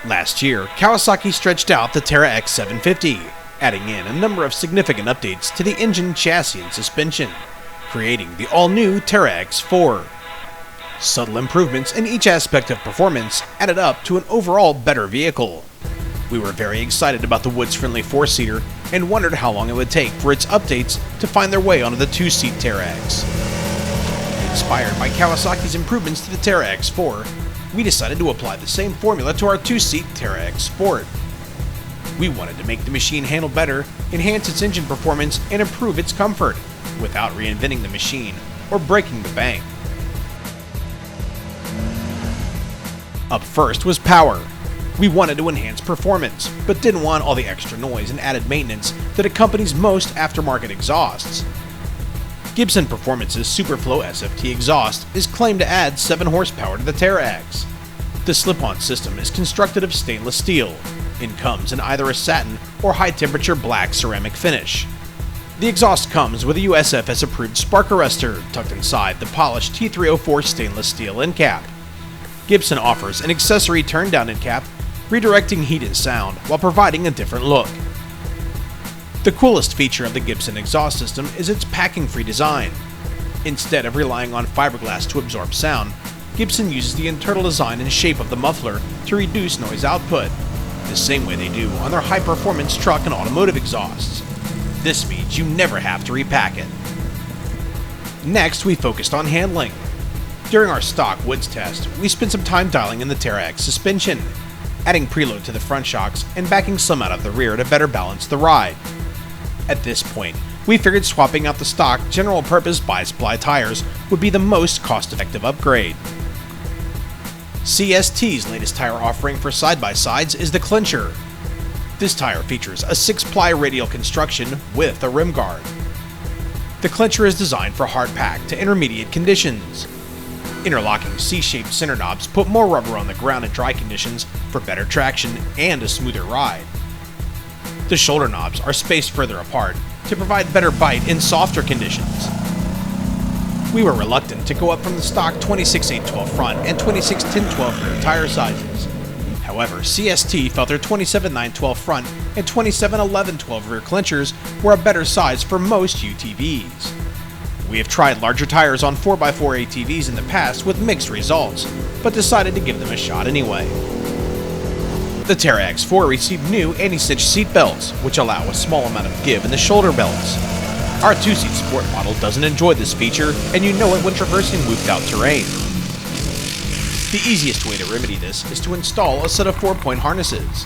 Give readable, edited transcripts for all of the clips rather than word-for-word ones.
Last year, Kawasaki stretched out the Teryx 750, adding in a number of significant updates to the engine, chassis, and suspension, creating the all-new Teryx 4. Subtle improvements in each aspect of performance added up to an overall better vehicle. We were very excited about the woods-friendly 4-seater and wondered how long it would take for its updates to find their way onto the 2-seat Teryx. Inspired by Kawasaki's improvements to the Teryx 4, we decided to apply the same formula to our 2-seat Teryx Sport. We wanted to make the machine handle better, enhance its engine performance, and improve its comfort, without reinventing the machine or breaking the bank. Up first was power. We wanted to enhance performance, but didn't want all the extra noise and added maintenance that accompanies most aftermarket exhausts. Gigbson Performance's Superflow SFT exhaust is claimed to add 7 horsepower to the Teryx. The slip-on system is constructed of stainless steel and comes in either a satin or high-temperature black ceramic finish. The exhaust comes with a USFS-approved spark arrestor tucked inside the polished T304 stainless steel end cap. Gigbson offers an accessory turn-down end cap, redirecting heat and sound while providing a different look. The coolest feature of the Gigbson exhaust system is its packing-free design. Instead of relying on fiberglass to absorb sound, Gigbson uses the internal design and shape of the muffler to reduce noise output, the same way they do on their high-performance truck and automotive exhausts. This means you never have to repack it. Next, we focused on handling. During our stock woods test, we spent some time dialing in the Teryx suspension, adding preload to the front shocks and backing some out of the rear to better balance the ride. At this point, we figured swapping out the stock general-purpose bi-sply tires would be the most cost-effective upgrade. CST's latest tire offering for side-by-sides is the Clincher. This tire features a 6-ply radial construction with a rim guard. The Clincher is designed for hard-packed to intermediate conditions. Interlocking C-shaped center knobs put more rubber on the ground in dry conditions for better traction and a smoother ride. The shoulder knobs are spaced further apart to provide better bite in softer conditions. We were reluctant to go up from the stock 26/8/12 front and 26/10/12 rear tire sizes. However, CST felt their 27/9/12 front and 27/11/12 rear Clinchers were a better size for most UTVs. We have tried larger tires on 4x4 ATVs in the past with mixed results, but decided to give them a shot anyway. The Teryx 4 received new anti-cinch seat belts, which allow a small amount of give in the shoulder belts. Our 2-seat Sport model doesn't enjoy this feature, and you know it when traversing looped-out terrain. The easiest way to remedy this is to install a set of 4-point harnesses.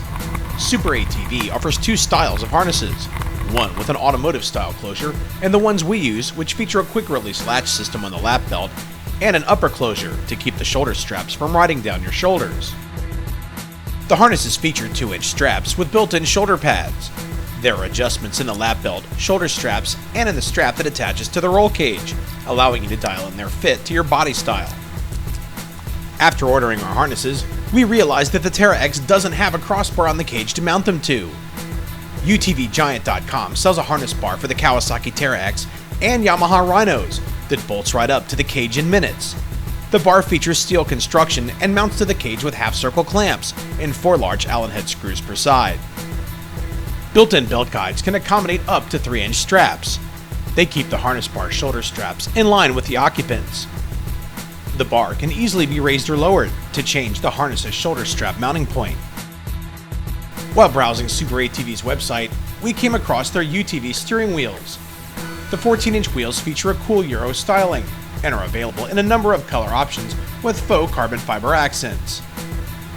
Super ATV offers 2 styles of harnesses, one with an automotive-style closure, and the ones we use, which feature a quick-release latch system on the lap belt, and an upper closure to keep the shoulder straps from riding down your shoulders. The harnesses feature 2-inch straps with built-in shoulder pads. There are adjustments in the lap belt, shoulder straps, and in the strap that attaches to the roll cage, allowing you to dial in their fit to your body style. After ordering our harnesses, we realized that the Teryx doesn't have a crossbar on the cage to mount them to. UTVGiant.com sells a harness bar for the Kawasaki Teryx and Yamaha Rhinos that bolts right up to the cage in minutes. The bar features steel construction and mounts to the cage with half-circle clamps and 4 large Allen head screws per side. Built-in belt guides can accommodate up to 3-inch straps. They keep the harness bar shoulder straps in line with the occupants. The bar can easily be raised or lowered to change the harness's shoulder strap mounting point. While browsing Super ATV's website, we came across their UTV steering wheels. The 14-inch wheels feature a cool Euro styling and are available in a number of color options with faux carbon fiber accents.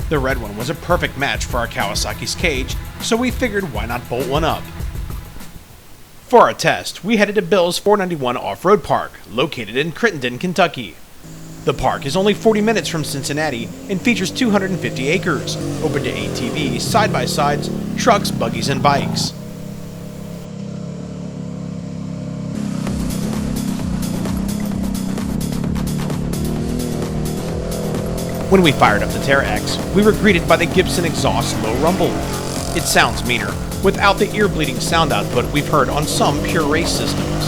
The red one was a perfect match for our Kawasaki's cage, so we figured why not bolt one up. For our test, we headed to Bill's 491 Off-Road Park, located in Crittenden, Kentucky. The park is only 40 minutes from Cincinnati and features 250 acres, open to ATVs, side-by-sides, trucks, buggies, and bikes. When we fired up the Teryx, we were greeted by the Gigbson exhaust low rumble. It sounds meaner, without the ear-bleeding sound output we've heard on some pure race systems.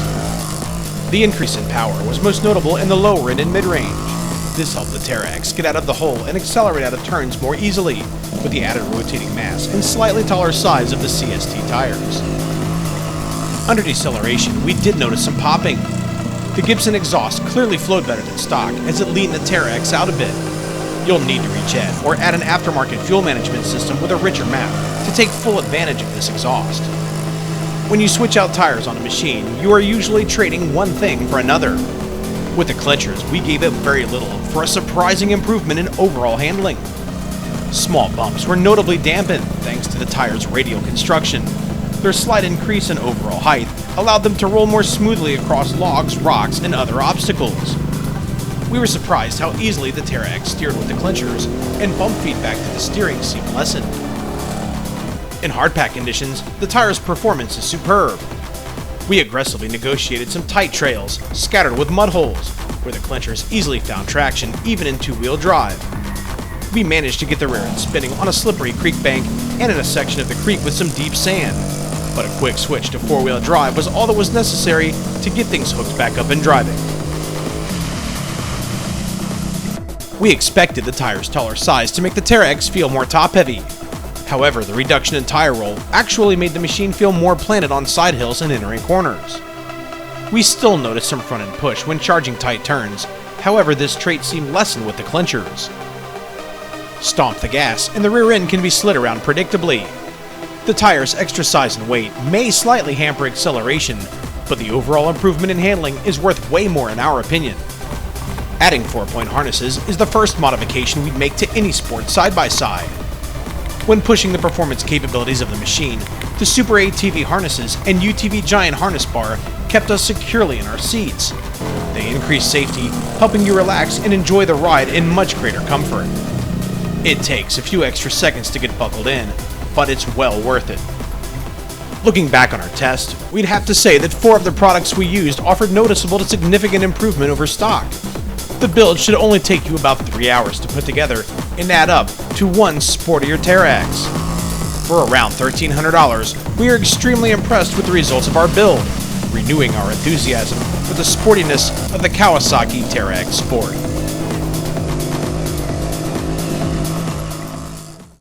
The increase in power was most notable in the lower end and mid-range. This helped the Teryx get out of the hole and accelerate out of turns more easily, with the added rotating mass and slightly taller size of the CST tires. Under deceleration, we did notice some popping. The Gigbson exhaust clearly flowed better than stock as it leaned the Teryx out a bit. You'll need to rejet or add an aftermarket fuel management system with a richer map to take full advantage of this exhaust. When you switch out tires on a machine, you are usually trading one thing for another. With the Clinchers, we gave it very little for a surprising improvement in overall handling. Small bumps were notably dampened thanks to the tire's radial construction. Their slight increase in overall height allowed them to roll more smoothly across logs, rocks, and other obstacles. We were surprised how easily the Teryx steered with the Clinchers, and bump feedback to the steering seemed lessened. In hardpack conditions, the tire's performance is superb. We aggressively negotiated some tight trails, scattered with mud holes, where the Clinchers easily found traction even in two-wheel drive. We managed to get the rear end spinning on a slippery creek bank and in a section of the creek with some deep sand, but a quick switch to four-wheel drive was all that was necessary to get things hooked back up and driving. We expected the tire's taller size to make the Teryx feel more top-heavy. However, the reduction in tire roll actually made the machine feel more planted on side hills and entering corners. We still noticed some front-end push when charging tight turns, however this trait seemed lessened with the Clinchers. Stomp the gas and the rear end can be slid around predictably. The tire's extra size and weight may slightly hamper acceleration, but the overall improvement in handling is worth way more in our opinion. Adding 4-point harnesses is the first modification we'd make to any sport side-by-side. When pushing the performance capabilities of the machine, the Super ATV harnesses and UTV Giant harness bar kept us securely in our seats. They increase safety, helping you relax and enjoy the ride in much greater comfort. It takes a few extra seconds to get buckled in, but it's well worth it. Looking back on our test, we'd have to say that 4 of the products we used offered noticeable to significant improvement over stock. The build should only take you about 3 hours to put together and add up to one sportier Teryx. For around $1,300, we are extremely impressed with the results of our build, renewing our enthusiasm for the sportiness of the Kawasaki Teryx Sport.